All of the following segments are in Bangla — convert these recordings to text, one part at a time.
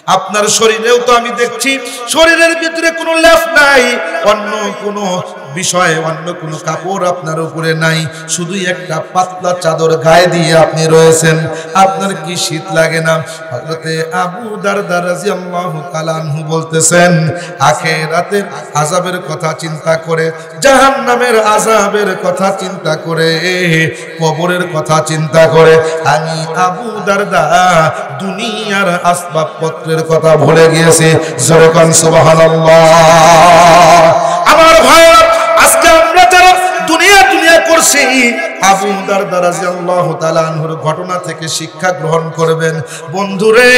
আপনার শরীরেও তো আমি দেখছি শরীরের ভিতরে কোনো লেপ নাই, অন্য কোনো বিষয়, অন্য কোনো কাপড় আপনার উপরে নাই, শুধু একটা পাতলা চাদর গায়ে দিয়ে আপনি রয়েছেন। আপনার কি শীত লাগে না? হযরতে আবু দারদা রাদিয়াল্লাহু তাআলা আনহু বলতেছেন, আখিরাতের আযাবের কথা চিন্তা করে, জাহান্নামের আযাবের কথা চিন্তা করে, কবরের কথা চিন্তা করে আমি আবু দারদা দুনিয়ার আসবাবপত্রের কথা ভুলে গিয়েছি। জোরে কোন সুবহানাল্লাহ। আমার ভাইরা, আজকে আমরা যারা দুনিয়া করছি, আবু দারদা রাদিয়াল্লাহু তাআলা আনহুর ঘটনা থেকে শিক্ষা গ্রহণ করবেন। বন্ধুরে,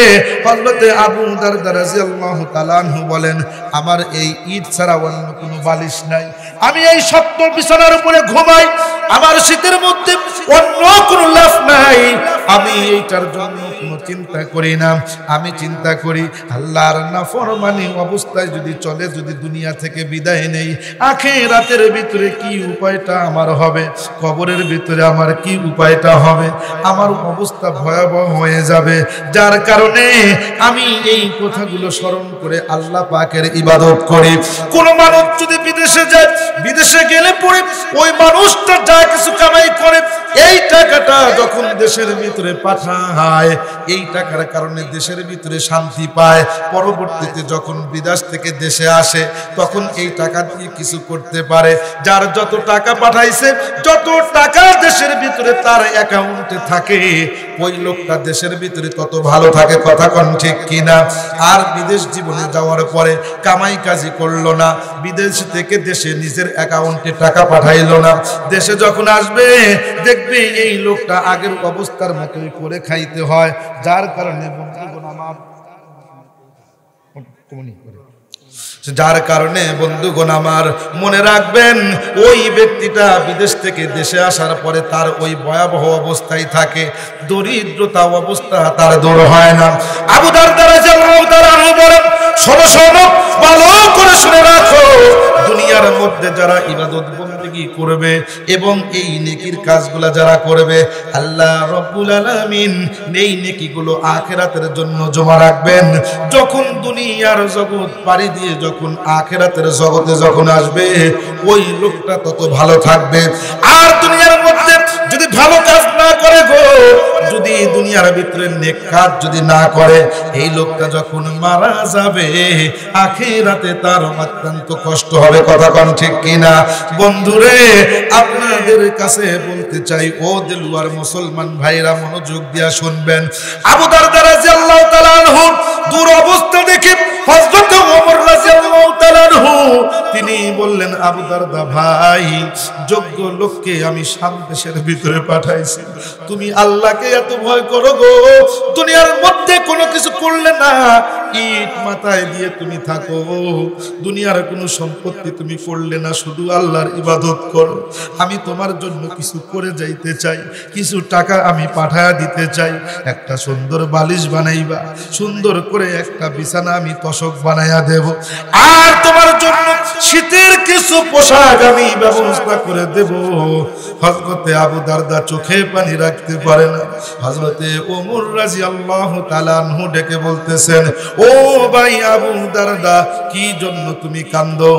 হযরতে আবু দারদা রাদিয়াল্লাহু তাআলা আনহু বলেন, আমার এই ইট ছাড়া অন্য কোনো বালিশ নাই, আমি এই শক্ত বিছানার উপরে ঘুমাই, আমার শীতের মধ্যে অন্য কোনো লাভ নাই, আমি এইটার জন্য কোনো চিন্তা করি না। আমি চিন্তা করি আল্লাহর নাফরমানি অবস্থায় যদি চলে, যদি দুনিয়া থেকে বিদায় নেই, আখিরাতের ভিতরে কি উপায়টা আমার হবে, কবরের ভিতরে আমার কি উপায়টা হবে, আমার অবস্থা ভয়াবহ হয়ে যাবে। যার কারণে আমি এই কথাগুলো স্মরণ করে আল্লাহ পাকের ইবাদত করি। কোন মানুষ যদি বিদেশে যায়, বিদেশে গেলে পরে ওই মানুষটা যা কিছু কামাই করে, এই টাকাটা যখন দেশের ভিতরে পাঠায়, এই টাকার কারণে দেশের ভিতরে শান্তি পায়। পরবর্তীতে যখন বিদেশ থেকে দেশে আসে, তখন এই টাকা দিয়ে কিছু করতে পারে। যার যত টাকা পাঠাইছে, যত টাকা দেশের ভিতরে তার অ্যাকাউন্টে থাকে, ওই লোকটা দেশের ভিতরে তত ভালো থাকে। কথা কোন ঠিক কিনা? আর বিদেশ জীবনে যাওয়ার পরে কামাই কাজি করলো না, বিদেশ থেকে দেশে নিজের অ্যাকাউন্টে টাকা পাঠাইলো না, দেশে যখন আসবে দেখবে এই লোকটা আগের অবস্থার মতোই করে খাইতে হয়। যার কারণে বন্ধুগণ আমার মনে রাখবেন, ওই ব্যক্তিটা বিদেশ থেকে দেশে আসার পরে তার ওই ভয়াবহ অবস্থায় থাকে, দরিদ্রতা অবস্থা তার দূর হয় না। আবু দারদা রাদিয়াল্লাহু তাআলা আনহু বলেন, শোনো, ভালো করে শুনে রাখো, দুনিয়ার মধ্যে যারা ইবাদত বন্দেগী করবে এবং এই নেকির কাজগুলো যারা করবে, আল্লাহ রাব্বুল আলামিন এই নেকিগুলো আখিরাতের জন্য জমা রাখবেন। যখন দুনিয়ার জগৎ পাড়ি দিয়ে যখন আখিরাতের জগতে যখন আসবে, ওই লোকটা তত ভালো থাকবে। আর দুনিয়ার মধ্যে যদি ভালো কাজ না করে গো, যদি দুনিয়ার ভিতরে নেক কাজ যদি না করে, এই লোকটা যখন মারা যাবে, আখিরাতে তার অত্যন্ত কষ্ট হবে। কথা কোন ঠিক কিনা? বন্ধুরে, আপনাদের কাছে বলতে চাই, ও দিলওয়ার মুসলমান ভাইরা, মনোযোগ দিয়া শুনবেন। আবু দারদা রাদিয়াল্লাহু তাআলা আনহু দুরবস্থা দেখে হযরত ওমর রাদিয়াল্লাহু তাআলা আনহু তিনি বললেন, আবু দারদা ভাই, যোগ্য লোককে আমি শাম দেশের ভিতরে পাঠাইছি, তুমি আল্লাহকে এত ভয় করো গো, দুনিয়ার মধ্যে কোনো কিছু করলে না, ইট মাথায় দিয়ে তুমি থাকো, দুনিয়ার কোনো সম্পত্তি তুমি করলে না, শুধু আল্লাহর ইবাদত করো। আমি তোমার জন্য কিছু করে যাইতে চাই, কিছু টাকা আমি পাঠায়া দিতে চাই, একটা সুন্দর বালিশ বানাইবা, সুন্দর করে একটা বিছানা আমি তোশক বানাইয়া দেব, আর তোমার জন্য শীতের কিছু পোশাক আমি ব্যবস্থা করে দেব। হযরতে আবু দারদা চোখে পানি রাখতে পারে না। হযরতে ওমর রাদিয়াল্লাহু তাআলা আনহু ডেকে বলতেছেন, ও ভাই আবু দারদা, কি জন্য তুমি কান্দো?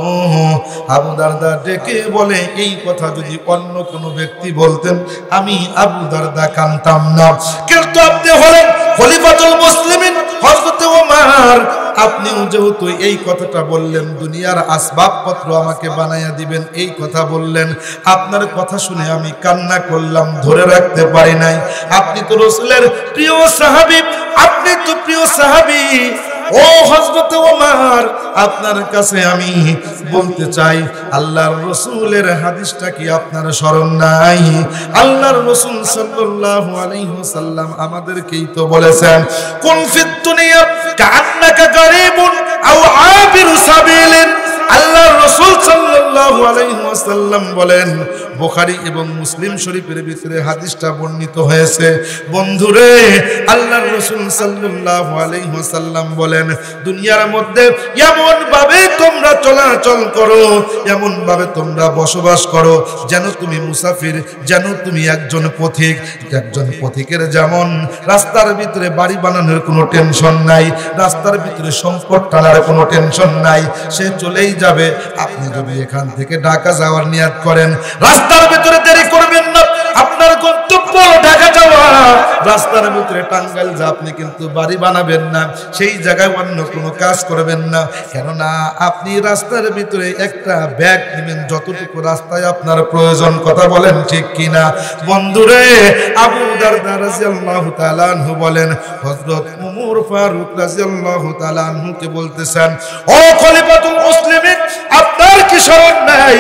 আবু দারদা ডেকে বলে, এই কথা যদি অন্য কোনো ব্যক্তি বলতেন, আমি আবু দারদা কান্দতাম না, কিন্তু আপনি হলেন খলিফাতুল মুসলিমিন হযরতে ওমর, আপনিও যেহেতু এই কথাটা বললেন, দুনিয়ার আসবাবপত্র আমাকে বানাইয়া দিবেন, এই কথা বললেন, আপনার কথা শুনে আমি কান্না করলাম, ধরে রাখতে পারি নাই। আপনি তো রাসূলের প্রিয় সাহাবী, আপনি তো প্রিয় সাহাবী। ও হযরত ওমর, আপনার কাছে আমি বলতে চাই, আল্লাহর রাসূলের হাদিসটা কি আপনার স্মরণ নাই? আল্লাহর রাসূল সাল্লাল্লাহু আলাইহি ওয়াসাল্লাম আমাদেরকেই তো বলেছেন, কুন ফিদ দুনিয়া কাআন্নাকা গারিবুন আও আবিরু সাবিলিন। আল্লাহর রাসূল সাল্লাল্লাহু আলাইহি ওয়াসাল্লাম বলেন, বুখারী এবং মুসলিম শরীফের ভিতরে হাদিসটা বর্ণিত হয়েছে। বন্ধুরে, আল্লাহর রাসূল সাল্লাল্লাহু আলাইহি ওয়াসাল্লাম বলেন, দুনিয়ার মধ্যে এমন ভাবে তোমরা চলাচল করো, এমন ভাবে তোমরা বসবাস করো যেন তুমি মুসাফির, যেন তুমি একজন পথিক। একজন পথিকের যেমন রাস্তার ভিতরে বাড়ি বানানোর কোনো টেনশন নাই, রাস্তার ভিতরে সম্পদ টানার কোনো টেনশন নাই, সে চলেই যাবে। আপনি যদি এখান থেকে ঢাকা যাওয়ার নিয়ত করেন, রাস্তার ভিতরে দেরি করবেন না, আপনার গন্তব্য ঢাকা যাওয়া, রাস্তার ভিতরে টাঙ্গাইল যা, আপনি কিন্তু বাড়ি বানাবেন না, সেই জায়গায় অন্য কোনো কাজ করবেন না। কেননা আপনি রাস্তার ভিতরে একটা ব্যাগ নেবেন যতটুকু রাস্তায় আপনার প্রয়োজন। কথা বলেন ঠিক কিনা? বন্ধুরে, আবু দারদা রাদিয়াল্লাহু তাআলা আনহু বলেন, হযরত ওমর ফারুক রাদিয়াল্লাহু তাআলা আনহুকে বলতেছেন, ও খলিফাতুল মুসলিমিন, আপনার কি শরণ নাই?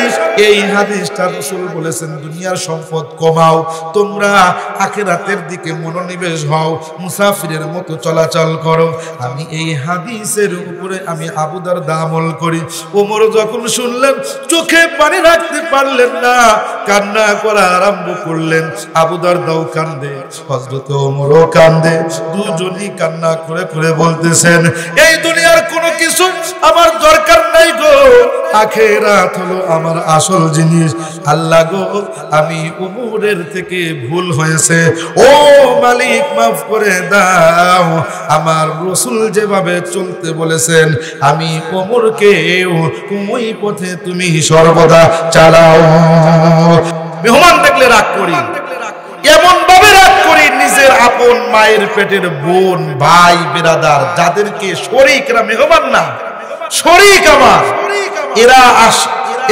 এই হাদিসটা রাসূল বলেছেন, দুনিয়ার সম্পদ কমাও, তোমরা আখিরাতের দিকে মনোনিবেশ হও, মুসাফিরের মতো চলাচল করো। আমি এই হাদিসের উপরে আমি আবু দারদা আমল করি। ওমর যখন শুনলেন, চোখে পানি রাখতে পারলেন না, কান্না করা আরম্ভ করলেন। আবু দারদাও কান্দে, হযরত ওমরও কান্দে, দুজনই কান্না করে করে বলতেছেন, এই দুনিয়ার কোনো কিছু আমার দরকার নাই গো, আখিরাত হলো আমার আসল জিনিস। আল্লাহ গো, আমি ওমরের থেকে ভুল হয়েছে, ও মালিক মাফ করে দাও। আমার রাসূল যেভাবে চলতে বলেছেন, আমি ওমরকে ওই পথে তুমি সর্বদা চালাও। মেহমান দেখলে রাগ করি, এমন ভাবে রাগ করি, নিজের আপন মায়ের পেটের বোন, ভাই, বিরাদার, যাদেরকে শরীকরা, মেহমান না, শরীক আমার,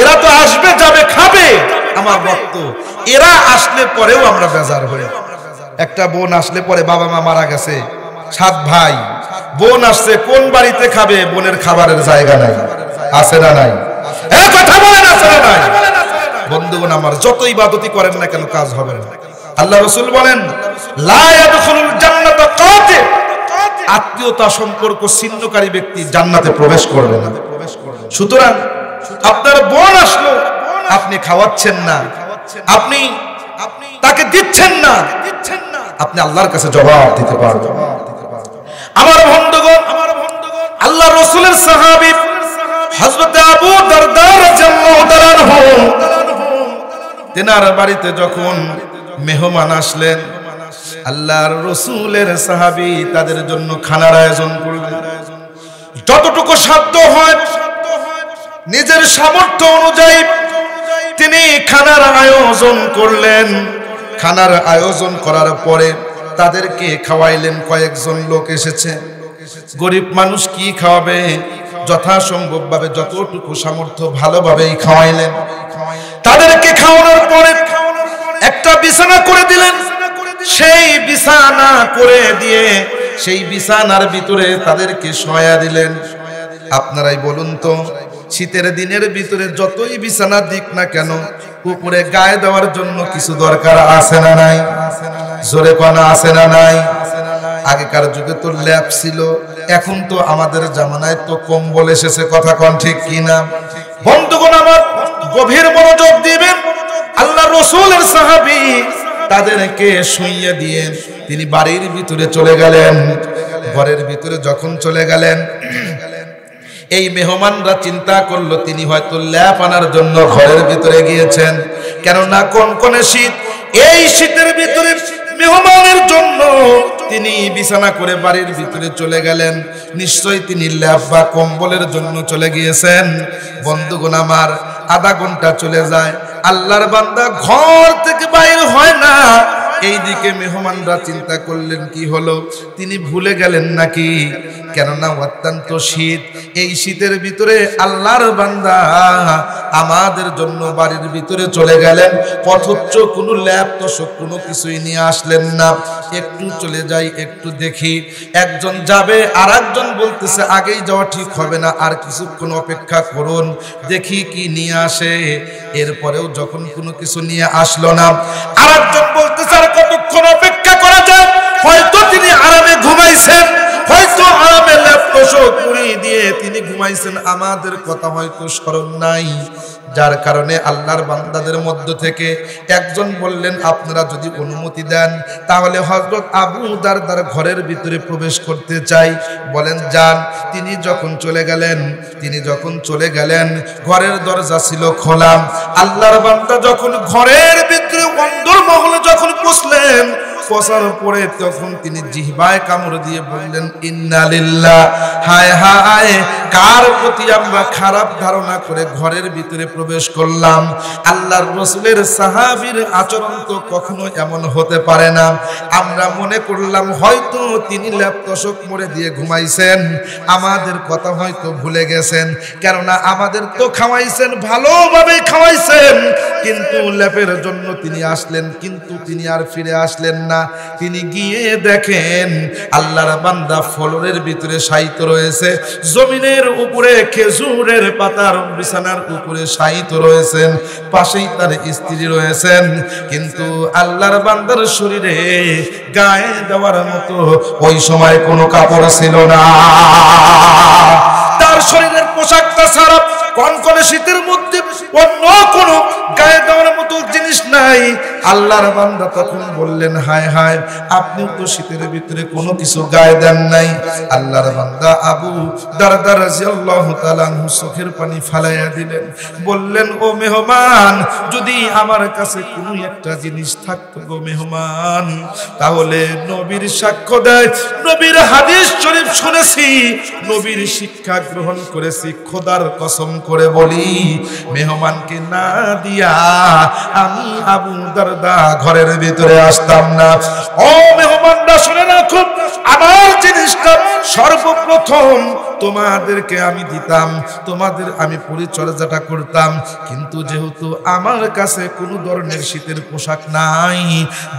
এরা তো আসবে, যাবে, খাবে আমার রক্ত, এরা আসলে পরেও আমরা বেজার হই। একটা বোন আসলে পরে, বাবা মা মারা গেছে, 7 ভাই, বোন আসছে, কোন বাড়িতে খাবে? বোনের খাবারের জায়গা নাই, আছে না নাই? কথা বলেন, আছে না নাই? বন্ধুগণ আমার, যত ইবাদতই করেন না কেন কাজ হবে না। আল্লাহ রাসূল বলেন, লা ইয়াদখুলুল জান্নাতা কাতিব, আত্মীয়তা সম্পর্ক ছিন্নকারী ব্যক্তি জান্নাতে প্রবেশ করবে না। সুতরাং আপনার বোন আসলো, আপনি খাওয়াচ্ছেন না, আপনি তাকে দিচ্ছেন না, আপনি আল্লাহর কাছে জবাব দিতে পারবেন। আমার বন্ধুগণ, আল্লাহ রাসূলের সাহাবী হযরত আবু দারদা রাদিয়াল্লাহু তাআলা আনহু, তেনার বাড়িতে যখন মেহমান আসলেন, আল্লাহর রাসূলের সাহাবী তাদের জন্য খানার আয়োজন করলেন। যতটুকু সাধ্য হয় নিজের সামর্থ্য অনুযায়ী তিনি খানার আয়োজন করলেন। খানার আয়োজন করার পরে তাদেরকে খাওয়াইলেন। কয়েকজন লোক এসেছে, গরিব মানুষ কি খাওয়াবে, যথাসম্ভব ভাবে যতটুকু সামর্থ্য ভালোভাবেই খাওয়াইলেন। তাদেরকে খাওয়ানোর পরে একটা বিছানা করে দিলেন। সেই বিছানা করে দিয়ে সেই বিছানার ভিতরে তাদেরকে শোয়া দিলেন। আপনারাই বলুন তো, শীতের দিনের ভিতরে যতই বিছানা দিক না কেন, উপরে গায়ে দেওয়ার জন্য কিছু দরকার আছে না নাই? জোরে কোনা আছে না নাই? আগেকার যুগে তো ল্যাপ ছিল, এখন তো আমাদের জামানায় তো কম্বল এসেছে। কথা কোন ঠিক কিনা? বন্ধুগণ আমার, গভীর মনোযোগ দিবেন। আল্লাহ রাসূলের সাহাবী তাদেরকে শুইয়ে দিয়ে তিনি বাড়ির ভিতরে চলে গেলেন। ঘরের ভিতরে যখন চলে গেলেন, এই মেহমানরা চিন্তা করলো তিনি হয়তো ল্যাপ আনার জন্য ঘরের ভিতরে গিয়েছেন। কেননা কনকনে শীত, এই শীতের ভিতরে মেহমানের জন্য তিনি বিছানা করে বাড়ির ভিতরে চলে গেলেন। নিশ্চয়ই তিনি ল্যাপ বা কম্বলের জন্য চলে গিয়েছেন। বন্ধুগণ আমার, আধা ঘন্টা চলে যায়, আল্লাহর বান্দা ঘর থেকে বাইরে হয় না। এইদিকে মেহমানরা চিন্তা করলেন কি হলো, তিনি ভুলে গেলেন নাকি? কেননা অত্যন্ত শীত, এই শীতের ভিতরে আল্লাহর বান্দা আমাদের জন্য বাড়ির ভিতরে চলে গেলেন, অথচ কোনো ল্যাপ তোষক কোনো কিছুই নিয়ে আসলেন না। একটু চলে যাই, একটু দেখি, একজন যাবে, আর একজন বলতেছে আগেই যাওয়া ঠিক হবে না, আর কিছুক্ষণ অপেক্ষা করুন, দেখি কি নিয়ে আসে। এরপরেও যখন কোনো কিছু নিয়ে আসলো না, আর একজন বলতেছে আর কতক্ষণ অপেক্ষা করা যায়, হয়তো তিনি আরামে ঘুমাইছেন, হয়তো আরামে ল্যাপ তোষক মুড়ি দিয়ে তিনি ঘুমাই ঘুমাইছেন, আমাদের কথা হয়তো স্মরণ নাই। যার কারণে আল্লাহর বান্দাদের মধ্য থেকে একজন বললেন, আপনারা যদি অনুমতি দেন তাহলে হযরত আবু দারদার ঘরের ভিতরে প্রবেশ করতে চাই। বলেন যান। তিনি যখন চলে গেলেন ঘরের দরজা ছিল খোলা। আল্লাহর বান্দা যখন ঘরের ভিতরে অন্দরমহলে যখন পৌঁছলেন, পৌঁছার পরে তখন তিনি জিহ্বায় কামড় দিয়ে বললেন, ইন্না লিল্লাহ, হায় হায়, কার প্রতি আমরা খারাপ ধারণা করে ঘরের ভিতরে প্রবেশ করলাম। আল্লাহর রাসূলের সাহাবীর আচরণ তো কখনো এমন হতে পারে না। আমরা মনে করলাম হয়তো তিনি ল্যাপ তোষক মুড়ে দিয়ে ঘুমাইছেন, আমাদের কথা হয়তো ভুলে গেছেন। কেননা আমাদের তো খাওয়াইছেন, ভালোভাবে খাওয়াইছেন, কিন্তু ল্যাপের জন্য তিনি আসলেন, কিন্তু তিনি আর ফিরে আসলেন না। তিনি গিয়ে দেখেন আল্লাহর বান্দা ফ্লোরের ভিতরে শায়িত রয়েছে, জমিনের উপরে খেজুরের পাতার বিছানার উপরে শায়িত রয়েছেন, পাশেই তার স্ত্রী রয়েছেন। কিন্তু আল্লাহর বান্দার শরীরে গায়ে দেওয়ার মতো ওই সময় কোনো কাপড় ছিল না। তার শরীরের পোশাকটা ছাড়া কনকনে শীতের মধ্যে অন্য কোনো গায়ে দেওয়ার মতো জিনিস নাই। আল্লাহর বান্দা তখন বললেন, হায় হায়, আপনি তো শীতের ভিতরে কোনো কিছু গায়ে দেন নাই। আল্লাহর বান্দা আবু দারদা রাদিয়াল্লাহু তাআলা আনহু চোখের পানি ফালাইয়া দিলেন, বললেন, ও মেহমান, যদি আমার কাছে কোনো একটা জিনিস থাকতো গো মেহমান, তাহলে নবীর সাক্ষ্য দেয়, নবীর হাদিস শরীফ শুনেছি, নবীর শিক্ষা গ্রহণ করেছি, খোদার কসম করে বলি, মেহমানকে না দিয়া আমি আবু দারদা ঘরের ভিতরে আসতাম না। ও মেহমানরা শুনে রাখো, আমার জিনিসটা সর্বপ্রথম তোমাদেরকে আমি দিতাম, তোমাদের আমি পরিচর্যাটা করতাম, কিন্তু যেহেতু আমার কাছে কোনো ধরনের শীতের পোশাক নাই,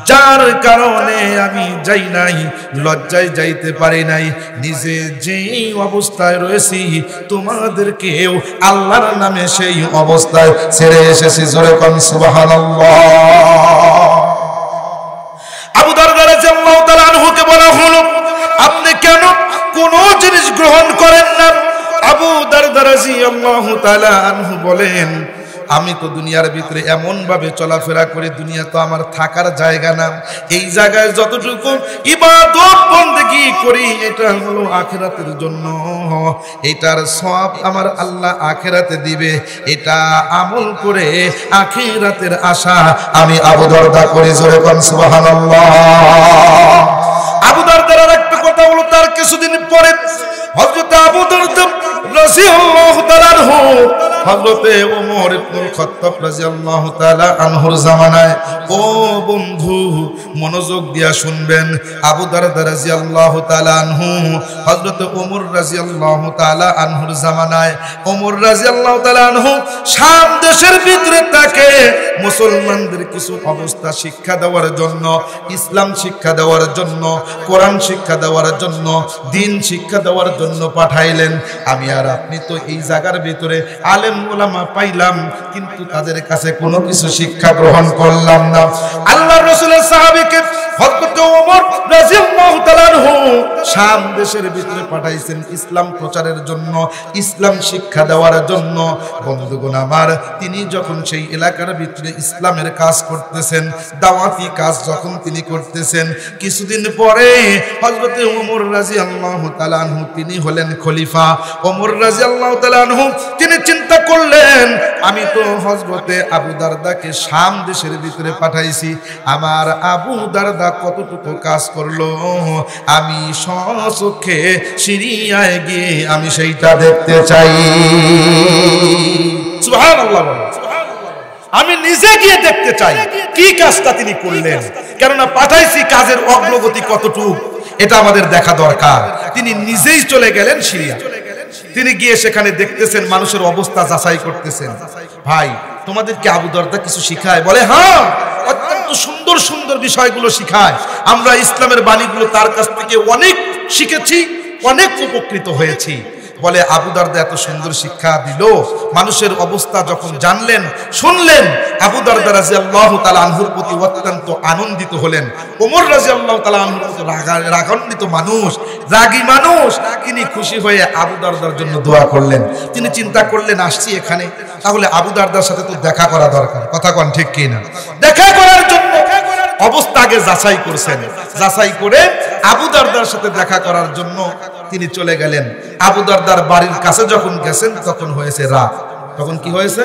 যার কারণে আমি যাই নাই, লজ্জায় যাইতে পারি নাই, নিজে যেই অবস্থায় রয়েছি তোমাদেরকেও আল্লাহর নামে সেই অবস্থায় ছেড়ে এসেছি। জোরে কোন সুবহানাল্লাহ। আবু দারদা রাদিয়াল্লাহু তাআলা আনহুকে বলা হলো, আপনি কেন কোনো জিনিস গ্রহণ করেন না? আবু দারদা রাদিয়াল্লাহু তাআলা আনহু বলেন, আমি তো দুনিয়ার ভিতরে এমন ভাবে চলাফেরা করি, দুনিয়া তো আমার থাকার জায়গা না। এই জায়গায় যতটুকু ইবাদত বন্দেগী করি এটা হলো আখিরাতের জন্য, এটার সওয়াব আমার আল্লাহ আখিরাতে দিবে, এটা আমল করে আখিরাতের আশা আমি আবু দারদা করি। জোরে কোন সুবহানাল্লাহ। আবু দারদার আরেকটা কথা হলো, তার কিছুদিন পরে হযরত আবু দারদা রাদিয়াল্লাহু তাআলা আনহু হযরতে ওমর ইবনুল খাত্তাব রাদিয়াল্লাহু তাআলা আনহুর জামানায়, ও বন্ধু মনোযোগ দিয়া শুনবেন, আবু দারদা রাদিয়াল্লাহু তাআলা আনহু হযরতে ওমর রাদিয়াল্লাহু তাআলা আনহুর জামানায়, ওমর রাদিয়াল্লাহু তাআলা আনহু শাম দেশের ভিতরে তাকে মুসলমানদের কিছু অবস্থা শিক্ষা দেওয়ার জন্য, ইসলাম শিক্ষা দেওয়ার জন্য, কোরআন শিক্ষা দেওয়ার জন্য, দ্বীন শিক্ষা দেওয়ার জন্য পাঠাইলেন। আমি আর আপনি তো এই জায়গার ভিতরে আলেম ওলামা পাইলাম, কিন্তু তাদের কাছে কোনো কিছু শিক্ষা গ্রহণ করলাম না। আল্লাহর রাসূলের সাহাবীকে হযরত ওমর রাদিয়াল্লাহু তাআলা আনহু শাম দেশের ভিতরে পাঠাইছেন ইসলাম প্রচারের জন্য, ইসলাম শিক্ষা দেওয়ার জন্য। বন্ধুগণ আমার, তিনি যখন সেই এলাকার ভিতরে ইসলামের কাজ করতেছেন, দাওয়াতি কাজ যখন তিনি করতেছেন, কিছুদিন পরে হযরত ওমর রাদিয়াল্লাহু তাআলা আনহু তিনি হলেন খলিফা। ওমর রাদিয়াল্লাহু তাআলা আনহু তিনি চিন্তা করলেন, আমি তো হযরতে আবু দারদাকে শাম দেশের ভিতরে পাঠাইছি, আমার আবু দারদা কতটুকু কাজ করলো, আমি স্বচক্ষে সিরিয়ায় গিয়ে আমি সেইটা দেখতে চাই। সুবহানাল্লাহ। আমি নিজে গিয়ে দেখতে চাই কি কাজটা তিনি করলেন, কেননা পাঠাইছি, কাজের অগ্রগতি কতটুকু এটা আমাদের দেখা দরকার। তিনি নিজেই চলে গেলেন সিরিয়া। তিনি গিয়ে সেখানে দেখতেছেন, মানুষের অবস্থা যাচাই করতেছেন। ভাই, তোমাদেরকে আবু দারদা কিছু শিখায়? বলে হ্যাঁ, অত্যন্ত সুন্দর সুন্দর বিষয়গুলো শিখায়। আমরা ইসলামের বাণীগুলো তার কাছ থেকে অনেক শিখেছি, অনেক উপকৃত হয়েছি। বলে আবু দারদা এত সুন্দর শিক্ষা দিল। মানুষের অবস্থা যখন জানলেন শুনলেন, আবু দারদা রাদিয়াল্লাহু তাআলা আনহুর প্রতি অত্যন্ত আনন্দিত হলেন। ওমর রাদিয়াল্লাহু তাআলা আনহুর মতো রাগান্বিত মানুষ, রাগী মানুষ, তিনি খুশি হয়ে আবু দারদার জন্য দোয়া করলেন। তিনি চিন্তা করলেন আসছি এখানে, তাহলে আবু দারদার সাথে তো দেখা করা দরকার। কথা কোন ঠিক কি না? দেখা করার জন্য অবস্থা আগে যাচাই করছেন, যাচাই করে আবু দারদার সাথে দেখা করার জন্য তিনি চলে গেলেন। আবু দারদার বাড়ির কাছে যখন গেছেন তখন হয়েছে রাত। তখন কি হয়েছে?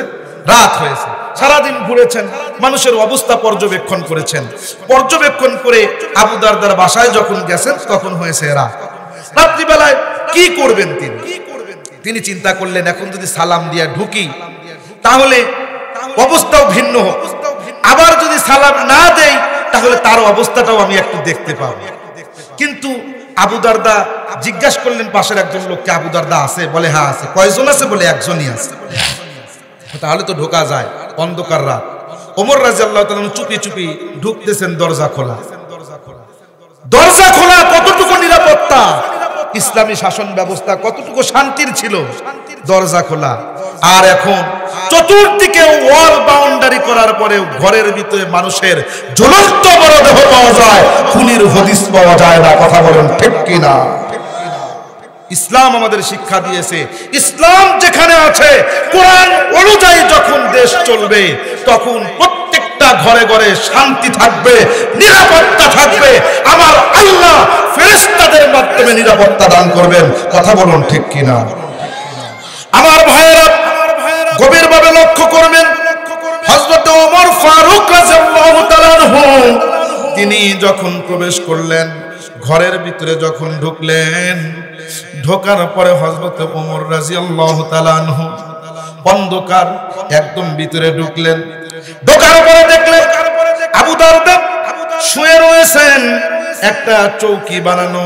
রাত হয়েছে। সারাদিন ঘুরেছেন, মানুষের অবস্থা পর্যবেক্ষণ করেছেন। পর্যবেক্ষণ করে আবু দারদার বাসায় যখন গেছেন তখন হয়েছে রাত। রাত্রিবেলায় কি করবেন তিনি চিন্তা করলেন এখন যদি সালাম দিয়ে ঢুকি তাহলে অবস্থাও ভিন্ন হোক, আবার যদি সালাম না দেই তাহলে তার অবস্থাটাও আমি একটু দেখতে পাবো। কিন্তু আবু দারদা জিজ্ঞাসা করলেন পাশের একজন লোককে, আবু দারদা আছে? বলে হ্যাঁ আছে। কয়জন আছে? বলে একজনই আছে। তাহলে তো ঢোকা যায়, অন্ধকার রাত। ওমর রাদিয়াল্লাহু তাআলা চুপি চুপি ঢুকতেছেন, দরজা খোলা। দরজা খোলা, কতটুকু নিরাপত্তা, ইসলামী শাসন ব্যবস্থা কতটুকু শান্তির ছিল। দরজা খোলা, আর এখন চতুর্দিকে ওয়াল বাউন্ডারি করার পরে ঘরের ভিতরে মানুষের জ্বলন্ত মরদেহ পাওয়া যায়, খুনির হদিস পাওয়া যায় না। কথা বলেন ঠিক কিনা? ইসলাম আমাদের শিক্ষা দিয়েছে, ইসলাম যেখানে আছে কোরআন অনুযায়ী যখন দেশ চলবে তখন প্রত্যেকটা ঘরে ঘরে শান্তি থাকবে, নিরাপত্তা থাকবে। আমার আল্লাহ ফেরেশতাদের মাধ্যমে নিরাপত্তা দান করবেন। কথা বলুন ঠিক কিনা? আমার ভাইয়েরা গভীরভাবে লক্ষ্য করবেন, হযরত ওমর ফারুক রাদিয়াল্লাহু তাআলা আনহু তিনি যখন প্রবেশ করলেন, ঘরের ভিতরে যখন ঢুকলেন, ঢোকার পরে হযরত ওমর রাদিয়াল্লাহু তাআলা আনহু অন্ধকার একদম ভিতরে ঢুকলেন। ঢোকার পরে দেখলেন আবু দারদা শুয়ে রয়েছেন, একটা চৌকি বানানো,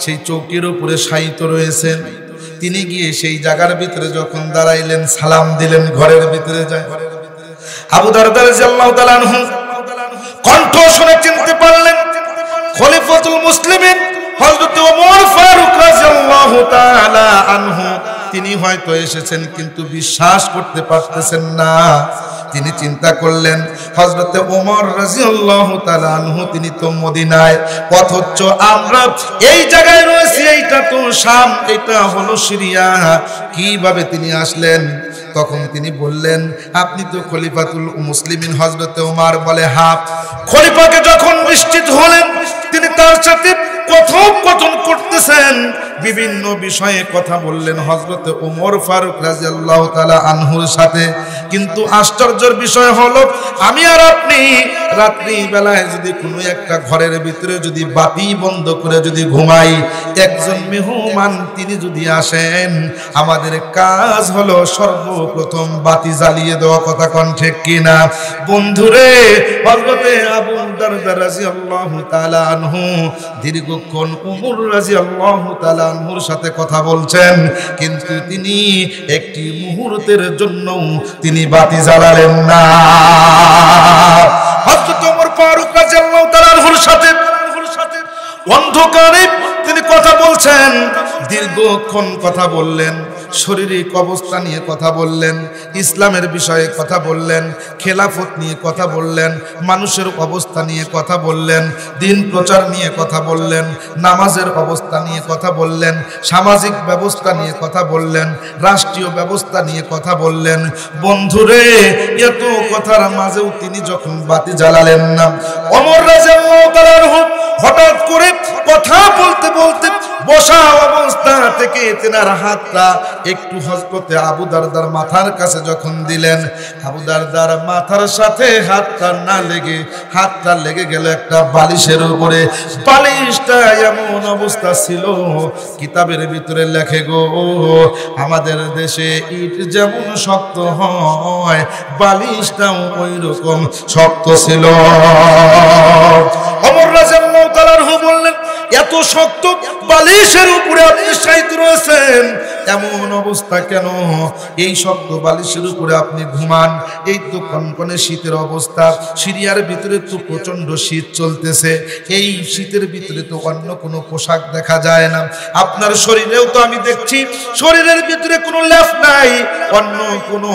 সেই চৌকির উপরে শায়িত রয়েছেন। তিনি গিয়ে সেই জায়গার ভিতরে যখন দাঁড়াইলেন, সালাম দিলেন, ঘরের ভিতরে যায়। আবু দারদা রাদিয়াল্লাহু তাআলা আনহু কণ্ঠ শুনে চিনতে পারলেন খলিফাতুল মুসলিমিন হযরত ওমর ফারুক রাদিয়াল্লাহু তাআলা আনহু। তিনি হয়তো এসেছেন কিন্তু বিশ্বাস করতে পারতেছেন না। তিনি চিন্তা করলেন হযরত ওমর রাদিয়াল্লাহু তাআলা আনহু তিনি তো মদিনায়, অথচ আমরা এই জায়গায় রয়েছি, এইটা তো শাম, এটা হলো সিরিয়া, কিভাবে তিনি আসলেন? তখন তিনি বললেন আপনি তো খলিফাতুল মুসলিমিন হযরত ওমর। বলে হ্যাঁ। খলিফাকে যখন নিশ্চিত হলেন, তিনি তার সাথে কথোপকথন করতেছেন, বিভিন্ন বিষয়ে কথা বললেন হযরত ওমর ফারুক রাদিয়াল্লাহু তাআলা আনহুর সাথে। কিন্তু আশ্চর্যের বিষয় হলো আমি আর আপনি রাত্রি বেলায় যদি কোনো একটা ঘরের ভিতরে যদি বাতি বন্ধ করে যদি ঘুমাই, একজন মেহমান তিনি যদি আসেন, আমাদের কাজ হলো সর্বপ্রথম বাতি জ্বালিয়ে দেওয়া। কথা কোন ঠিক কিনা? বন্ধুরে, হযরত আবু দারদা রাদিয়াল্লাহু তাআলা আনহু দীর্ঘক্ষণ ওমর রাদিয়াল্লাহু তাআলা আনহুর সাথে কথা বলছেন, কিন্তু তিনি একটি মুহূর্তের জন্য তিনি বাতি জ্বালালেন না। হযরত ওমর ফারুক রাদিয়াল্লাহু তাআলা আনহুর সাথে অন্ধকারে তিনি কথা বলছেন, দীর্ঘক্ষণ কথা বললেন, শারীরিক অবস্থা নিয়ে কথা বললেন, ইসলামের বিষয়ে কথা বললেন, খেলাফত নিয়ে কথা বললেন, মানুষের অবস্থা নিয়ে কথা বললেন, দিন প্রচার নিয়ে কথা বললেন, নামাজের অবস্থা নিয়ে কথা বললেন, সামাজিক ব্যবস্থা নিয়ে কথা বললেন, রাষ্ট্রীয় ব্যবস্থা নিয়ে কথা বললেন। বন্ধুরে, এত কথার মাঝেও তিনি যখন বাতি জ্বালালেন না, ওমর রাদিয়াল্লাহু তাআলা আনহু হঠাৎ করে কথা বলতে বলতে বসা অবস্থা থেকে তেনার হাতটা একটু হযরতে আবু দারদার মাথার কাছে যখন দিলেন, আবু দারদার মাথার সাথে হাতটা না লেগে হাতটা লেগে গেল একটা বালিশের উপরে। বালিশটা এমন অবস্থা ছিল, কিতাবের ভিতরে লেখে গো, আমাদের দেশে ইট যেমন শক্ত হয় বালিশটাও ওই রকম শক্ত ছিল। ওমর রাদিয়াল্লাহু তাআলা আনহু বললেন, এত শক্ত বালিশের উপরে আপনি শায়িত রয়েছেন, এমন অবস্থা কেন? এই শক্ত বালিশের উপরে আপনি ঘুমান, এই তো কনকনে শীতের অবস্থা, সিরিয়ার ভিতরে তো প্রচন্ড শীত চলতেছে, এই শীতের ভিতরে তো অন্য কোনো পোশাক দেখা যায় না, আপনার শরীরেও তো আমি দেখছি শরীরের ভিতরে কোনো লেপ নাই, অন্য কোনো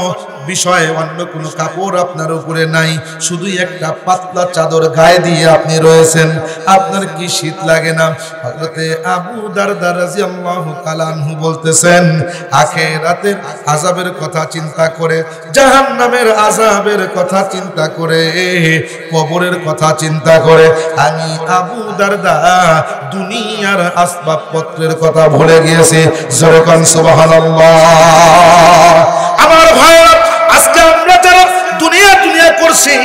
বিষয়, অন্য কোনো কাপড় আপনার উপরে নাই, শুধুই একটা পাতলা চাদর গায়ে দিয়ে আপনি রয়েছেন, আপনার কি শীত লাগে না? হযরতে আবু দারদা রাদিয়াল্লাহু তাআলা আনহু বলতেছেন, আখিরাতের আযাবের কথা চিন্তা করে, জাহান্নামের আযাবের কথা চিন্তা করে, কবরের কথা চিন্তা করে আমি আবু দারদা দুনিয়ার আসবাবপত্রের কথা ভুলে গিয়েছি। জোরে কোন সুবহানাল্লাহ। আমার ভাইরা, আজকে আমরা যারা দুনিয়া করছি,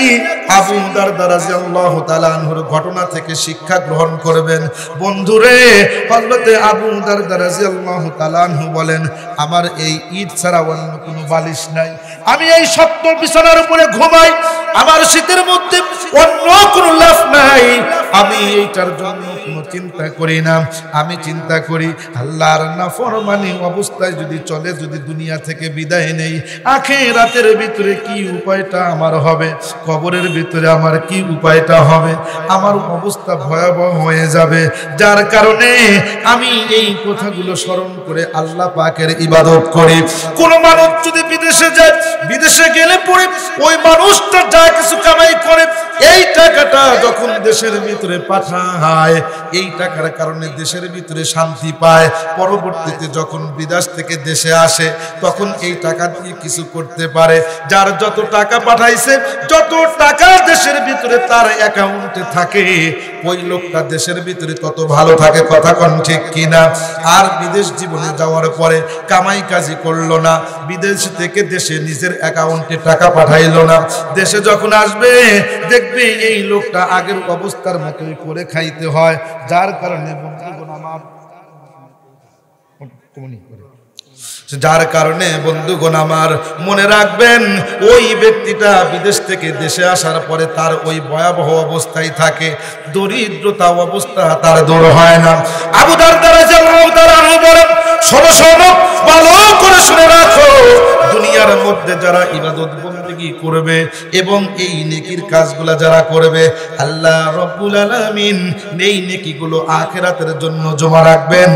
আবু দারদা রাদিয়াল্লাহু তাআলা আনহুর ঘটনা থেকে শিক্ষা গ্রহণ করবেন। বন্ধুরে, হযরতে আবু দারদা রাদিয়াল্লাহু তাআলা আনহু বলেন, আমার এই ইট ছাড়া অন্য কোনো বালিশ নাই, আমি এই শক্ত বিছানার উপরে ঘুমাই, আমার শীতের মধ্যে অন্য কোনো লাভ নাই, আমি এইটার জন্য কোনো চিন্তা করি না, আমি চিন্তা করি আল্লাহর নাফরমানি অবস্থায় যদি চলে, যদি দুনিয়া থেকে বিদায় নেই, আখিরাতের ভিতরে কি উপায়টা আমার হবে, কবরের ভিতরে আমার কি উপায়টা হবে, আমার অবস্থা ভয়াবহ হয়ে যাবে, যার কারণে আমি এই কথাগুলো স্মরণ করে আল্লাহ পাকের ইবাদত করি। কোন মানুষ যদি বিদেশে যায়, বিদেশে গেলে পরে ওই মানুষটা যা কিছু কামাই করে, এই টাকাটা যখন দেশের ভিতরে পাঠায়, এই টাকার কারণে দেশের ভিতরে শান্তি পায়, পরবর্তীতে যখন বিদেশ থেকে দেশে আসে তখন এই টাকা দিয়ে কিছু করতে পারে। যার যত টাকা পাঠাইছে, যত টাকা দেশের ভিতরে তার অ্যাকাউন্টে থাকে, ওই লোকটা দেশের ভিতরে তত ভালো থাকে। কথা কোন ঠিক কিনা? আর বিদেশ জীবনে যাওয়ার পরে কামাই কাজি করলো না, বিদেশ থেকে দেশে নিজের অ্যাকাউন্টে টাকা পাঠাইলো না, দেশে যখন আসবে দেখবে এই লোকটা আগের অবস্থার মতোই করে খাইতে হয়। যার কারণে বন্ধুগণ আমার মনে রাখবেন, ওই ব্যক্তিটা বিদেশ থেকে দেশে আসার পরে তার ওই ভয়াবহ অবস্থায় থাকে, দরিদ্রতা অবস্থা তার দূর হয় না। আবু দারদা রাদিয়াল্লাহু তাআলা আনহু বলেন, শোনো শোনো, ভালো করে শুনে রাখো, দুনিয়ার মধ্যে যারা ইবাদত বন্দেগী করবে এবং এই নেকির কাজগুলো যারা করবে, আল্লাহ রাব্বুল আলামিন এই নেকিগুলো আখিরাতের জন্য জমা রাখবেন।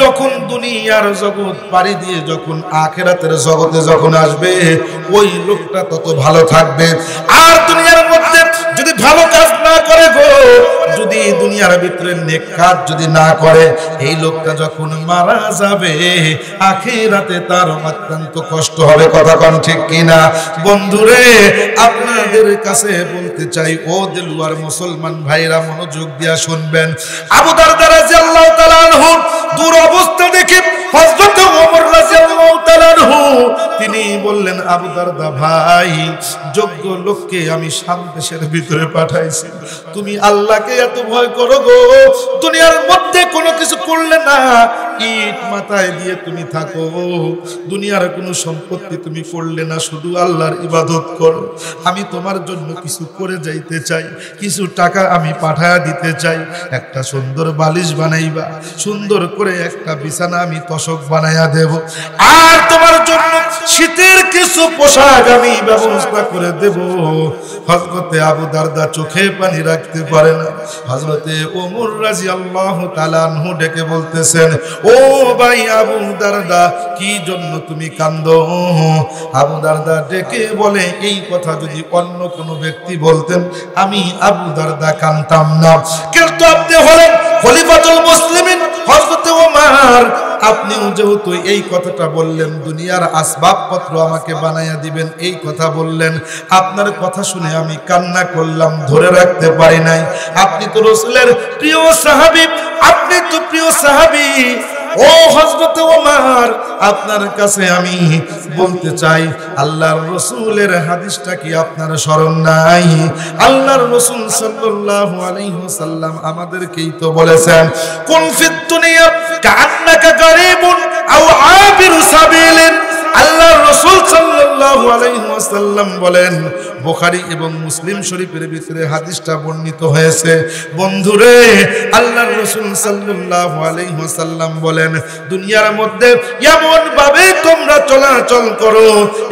যখন দুনিয়ার জগৎ পাড়ি দিয়ে যখন আখিরাতের জগতে যখন আসবে, ওই লোকটা তত ভালো থাকবে। আর দুনিয়ার মধ্যে যদি ভালো কাজ না করে গো, যদি দুনিয়ার ভিতরে নেক কাজ যদি না করে, এই লোকটা যখন মারা যাবে আখিরাতে তার অত্যন্ত কষ্ট হবে। কথা কোন ঠিক কিনা? বন্ধুরে, আপনাদের কাছে বলতে চাই, ও দিলওয়ার মুসলমান ভাইরা, মনোযোগ দিয়া শুনবেন। আবু দারদা রাদিয়াল্লাহু তাআলা আনহু দূর অবস্থা দেখে হযরত ওমর রাদিয়াল্লাহু তাআলা আনহু তিনি বললেন, আবু দারদা ভাই, যোগ্য লোককে আমি শাম দেশের ভিতরে পাঠাইছি, তুমি আল্লাহকে এত ভয় করো গো, দুনিয়ার মধ্যে কোনো কিছু করলে না, ইট মাথায় দিয়ে তুমি থাকো, দুনিয়ার কোনো সম্পত্তি তুমি করলে না, শুধু আল্লাহর ইবাদত করো, আমি তোমার জন্য কিছু করে যাইতে চাই, কিছু টাকা আমি পাঠায়া দিতে চাই, একটা সুন্দর বালিশ বানাইবা, সুন্দর করে একটা বিছানা আমি তোশক বানাইয়া দেব, আর তোমার জন্য শীতের কিছু পোশাক আমি ব্যবস্থা করে দেব। হযরতে আবু দারদা চোখে পানি রাখতে পারে না, হযরতে ওমর রাদিয়াল্লাহু তাআলা আনহু ডেকে বলতেছেন, ও ভাই আবু দারদা, কি জন্য তুমি কাঁদো? আবু দারদা ডেকে বলে, এই কথা যদি অন্য কোনো ব্যক্তি বলতেন আমি আবু দারদা কাঁদতাম না, কিন্তু আপনি হলেন খলিফাতুল মুসলিমিন হযরতে ওমর, আপনিও যেহেতু এই কথাটা বললেন, দুনিয়ার আসবাবপত্র আমাকে বানাইয়া দিবেন, এই কথা বললেন, আপনার কথা শুনে আমি কান্না করলাম, ধরে রাখতে পারি নাই। আপনি তো রাসূলের প্রিয় সাহাবী, আপনি তো প্রিয় সাহাবী, ও হযরত ওমর, আপনার কাছে আমি বলতে চাই, আল্লাহর রাসূলের হাদিসটা কি আপনার স্মরণ নাই? আল্লাহর রাসূল সাল্লাল্লাহু আলাইহি ওয়াসাল্লাম আমাদেরকেই তো বলেছেন, কুন ফিদ দুনিয়া কান্নাকা গরীবুন আও আবিরু সাবিলিন। আল্লাহর রাসূল সাল্লাল্লাহু সাল্লাল্লাহু আলাইহি ওয়াসাল্লাম বলেন, বুখারী এবং মুসলিম শরীফের ভিতরে হাদিসটা বর্ণিত হয়েছে। বন্ধুরে, আল্লাহর রাসূল সাল্লাল্লাহু আলাইহি ওয়াসাল্লাম বলেন, দুনিয়ার মধ্যে এমন ভাবে তোমরা চলাচল করো,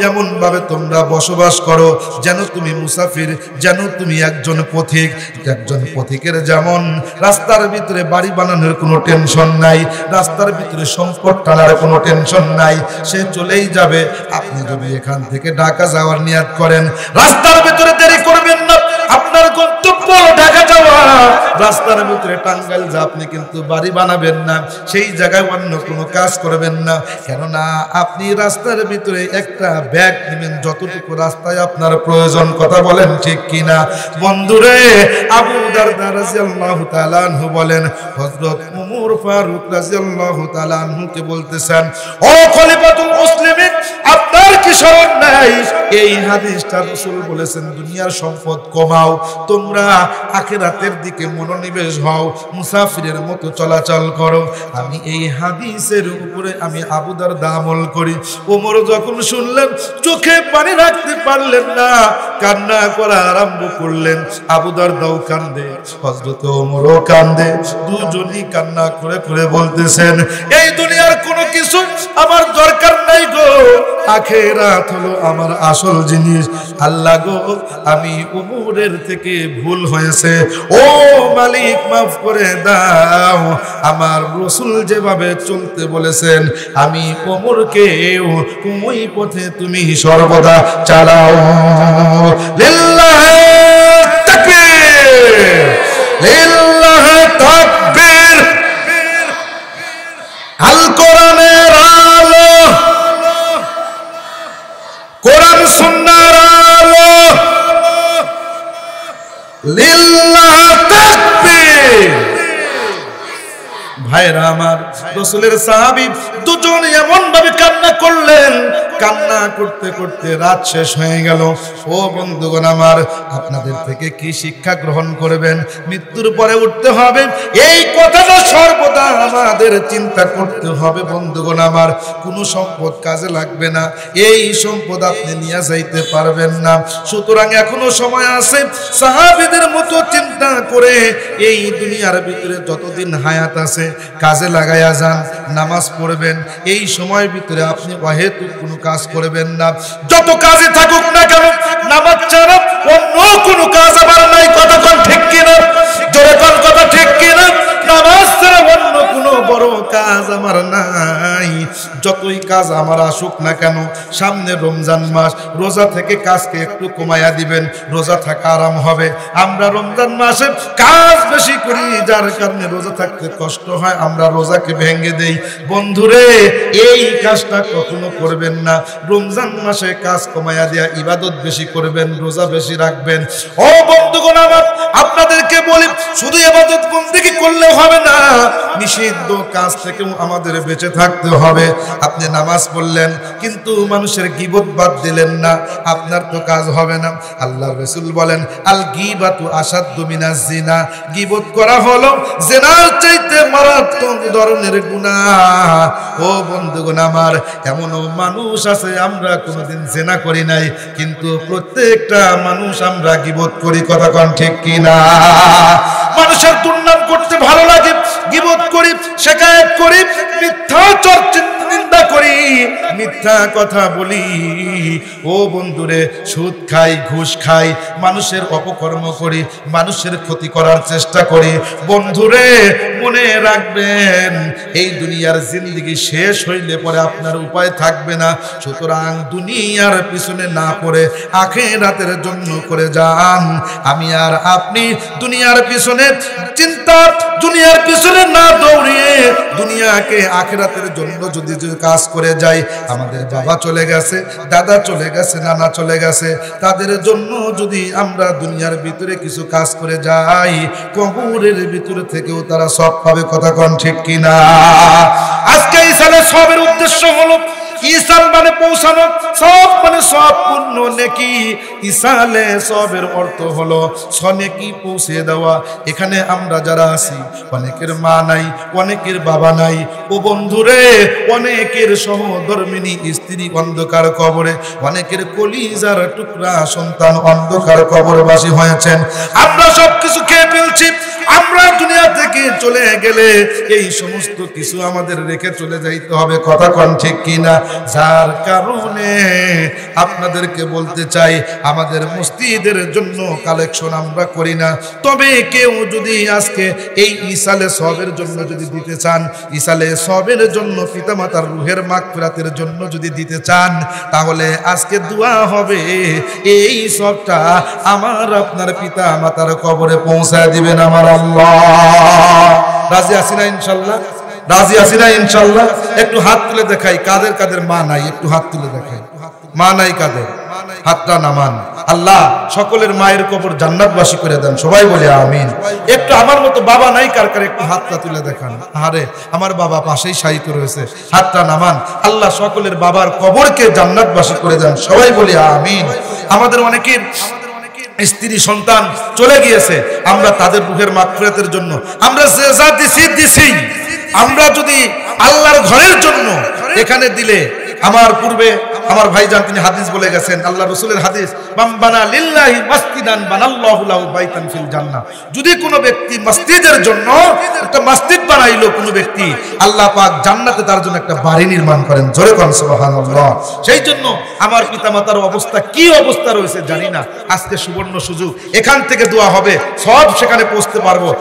এমন ভাবে তোমরা বসবাস করো যেন তুমি মুসাফির, যেন তুমি একজন পথিক। একজন পথিকের যেমন রাস্তার ভিতরে বাড়ি বানানোর কোনো টেনশন নাই, রাস্তার ভিতরে সম্পদ টানার কোনো টেনশন নাই, সে চলেই যাবে। আপনি যদি এখান থেকে ঢাকা যাওয়ার নিয়ত করেন, রাস্তার ভিতরে দেরি করবেন না, আপনার গন্তব্য ঢাকা যাওয়া, রাস্তার ভিতরে টাঙ্গাইল যা আপনি কিন্তু বাড়ি বানাবেন না, সেই জায়গায় অন্য কোনো কাজ করবেন না। কেননা আপনি রাস্তার ভিতরে একটা ব্যাগ নেবেন যতটুকু রাস্তায় আপনার প্রয়োজন। কথা বলেন ঠিক কিনা? বন্ধুরে, আবু দারদা রাদিয়াল্লাহু তাআলা আনহু বলেন, হযরত ওমর ফারুক রাদিয়াল্লাহু তাআলা আনহুকে বলতেছেন, ও খলিফাতুল মুসলিমিন, আপনার কি স্মরণ নাই? এই হাদিসটা রাসূল বলেছেন, দুনিয়ার সম্পদ কমাও, তোমরা আখিরাতের দিকে মনোনিবেশ হও, মুসাফিরের মতো চলাচল করো। আমি এই হাদিসের উপরে আমি আবু দারদা আমল করি। ওমর যখন শুনলেন, চোখে পানি রাখতে পারলেন না, কান্না করা আরম্ভ করলেন। আবু দারদাও কান্দে, হযরত ওমরও কান্দে, দুজনই কান্না করে করে বলতেছেন, এই দুনিয়ার কোনো কিছু আমার দরকার নাই গো, আখিরাত হলো আমার আসল জিনিস। আল্লাহ গো, আমি ওমরের থেকে ভুল হয়েছে, ও মালিক মাফ করে দাও। আমার রাসূল যেভাবে চলতে বলেছেন, আমি ওমরকে ওই পথে তুমি সর্বদা চালাও। লিল্লাহি তাকবীর, লিল্লাহি তাকবীর। আল কোরআনের আলো, কোরআন সুন্নাহর আলো, লিল্লাহি তাকবীর। ভাইরা আমার, রাসূলের সাহাবী দুজন এমন ভাবে কান্না করলেন, কান্না করতে করতে রাত শেষ হয়ে গেল। ও বন্ধুগণ আমার, আপনাদের থেকে কি শিক্ষা গ্রহণ করবেন? মৃত্যুর পরে উঠতে হবে, এই কথাটা সর্বদা আমাদের চিন্তা করতে হবে। বন্ধুগণ আমার, কোনো সম্পদ কাজে লাগবে না, এই সম্পদ আপনি নিয়ে যাইতে পারবেন না। সুতরাং এখনো সময় আছে, সাহাবীদের মতো চিন্তা করে এই দুনিয়ার ভিতরে যতদিন হায়াত আছে কাজে লাগাইয়া যান, নামাজ পড়বেন। এই সময়ের ভিতরে আপনি অহেতুক কোনো কাজ করবেন না। যত কাজে থাকুক না কেন, নামাজ ছাড়া অন্য কোনো কাজ আমার নাই। কথা কোন ঠিক কিনা? জোরে কোন কথা ঠিক কিনা? নামাজ ছাড়া অন্য কোনো বড় কাজ আমার নাই। যতই কাজ আমার আসুক না কেন, সামনে রমজান মাস, রোজা থেকে কাজকে একটু কমাইয়া দিবেন, রোজা থাকা আরাম হবে। আমরা রমজান মাসে কাজ বেশি করি, যার কারণে রোজা থাকতে কষ্ট হয়, আমরা রোজাকে ভেঙে দেই। বন্ধুরে, এই কাজটা কখনো করবেন না। রমজান মাসে কাজ কমাইয়া দেয়া, ইবাদত বেশি করবেন, রোজা বেশি রাখবেন। ও বন্ধুগণ আমার, আপনাদেরকে বলি, শুধু ইবাদত বন্দেগী করলে হবে না, নিষিদ্ধ কাজ থেকেও আমাদের বেঁচে থাকতে হবে। আপনি নামাজ পড়লেন কিন্তু মানুষের গীবত বাদ দিলেন না, আপনার তো কাজ হবে না। আল্লাহর রাসূল বলেন, আল গীবাতু আসাদ্দু মিনাজ জিনা, গীবত করা হলো জিনার চাইতে মারাত্মক ধরনের গুনাহ। ও বন্ধুগণ আমার, এমনও মানুষ আছে আমরা কোনোদিন জিনা করি নাই, কিন্তু প্রত্যেকটা মানুষ আমরা গীবত করি। কথা কোন ঠিক কিনা? মানুষের দুর্নাম করতে ভালো লাগে, গীবত করি, শিকায়ত করি, মিথ্যা চর্চা নিন্দা করি, মিথ্যা কথা বলি। ও বন্ধুরে, সুদ খাই, ঘুষ খাই, মানুষের অপকর্ম করি, মানুষের ক্ষতি করার চেষ্টা করি। বন্ধুরে, মনে রাখবেন, এই দুনিয়ার জিন্দেগি শেষ হইলে পরে আপনার উপায় থাকবে না। সুতরাং দুনিয়ার পিছনে না পড়ে আখিরাতের জন্য করে যান। আমি আর আপনি দুনিয়ার পিছনে চিন্তা, দুনিয়ার পিছনে না দৌড়িয়ে দুনিয়াকে আখিরাতের জন্য যদি কাজ করে যাই, আমাদের বাবা চলে গেছে, দাদা চলে গেছে, নানা চলে গেছে, তাদের জন্য যদি আমরা দুনিয়ার ভিতরে কিছু কাজ করে যাই, কবরের ভিতরে থেকেও তারা সব পাবে। কথা কোন ঠিক কিনা? আজকে এই সালে সবের উদ্দেশ্য হলো ইসাল মানে পৌঁছানো, সব মানে সব পূর্ণ নেকি। ইসালে সবের অর্থ হলো সনেকি পৌঁছে দেওয়া। এখানে আমরা যারা আছি অনেকের মা নাই, অনেকের বাবা নাই। ও বন্ধুরে, অনেকের সহধর্মিনী স্ত্রী অন্ধকার কবরে, অনেকের কলিজার টুকরা সন্তান অন্ধকার কবরবাসী হয়েছেন। আমরা সবকিছু খেয়ে ফেলছি। আমরা দুনিয়া থেকে চলে গেলে এই সমস্ত কিছু আমাদের রেখে চলে যাইতে হবে, কথা কোন ঠিক কিনা? যার কারণে আপনাদেরকে বলতে চাই, আমাদের মসজিদের জন্য কালেকশন আমরা করি না। তবে কেউ যদি আজকে এই ইসালে সবের জন্য যদি দিতে চান, ইসালে সবের জন্য পিতামাতার রুহের মাগফিরাতের জন্য যদি দিতে চান, তাহলে আজকে দোয়া হবে, এই সবটা আমার আপনার পিতা মাতার কবরে পৌঁছায় দিবেন আমার আল্লাহ। রাজি আছি না ইনশাল্লাহ? রাজি আছি না ইনশাল্লাহ? একটু হাত তুলে দেখাই কাদের কাদের মা নাই, একটু হাত তুলে দেখাই। মা নাই কাদের? হাতটা নামান। আল্লাহ সকলের মায়ের কবর জান্নাতবাসী করে দেন, সবাই বলে আমিন। একটু আমার মতো বাবা নাই কার কার, একটু হাতটা তুলে দেখান। আরে আমার বাবা পাশেই শায়িত রয়েছে, হাতটা নামান। আল্লাহ সকলের বাবার কবরকে জান্নাতবাসী করে দেন, সবাই বলে আমিন। আমাদের অনেকের স্ত্রী সন্তান চলে গিয়েছে, আমরা তাদের রুহের মাগফিরাতের জন্য আমরা যে যা দিছি, আমরা যদি আল্লাহর ঘরের জন্য এখানে দিলে, আমার পূর্বে আমার ভাইজান তিনি হাদিস বলে গেছেন, আল্লাহ রাসূলের হাদিস, বাম্বানা লিল্লাহি মাসজিদান বানাল্লাহু লাহু বাইতান ফিল জান্নাহ। যদি কোনো ব্যক্তি মসজিদের জন্য একটা মসজিদ বানাইলো কোনো ব্যক্তি, আল্লাহ পাক জান্নাতে তার জন্য একটা বাড়ি নির্মাণ করেন। জোরে কোন সুবহানাল্লাহ। সেই জন্য আমার পিতামাতার অবস্থা কি অবস্থা রয়েছে জানি না, আজকে সুবর্ণ সুযোগ, এখান থেকে দোয়া হবে, সব সেখানে পৌঁছতে পারবো।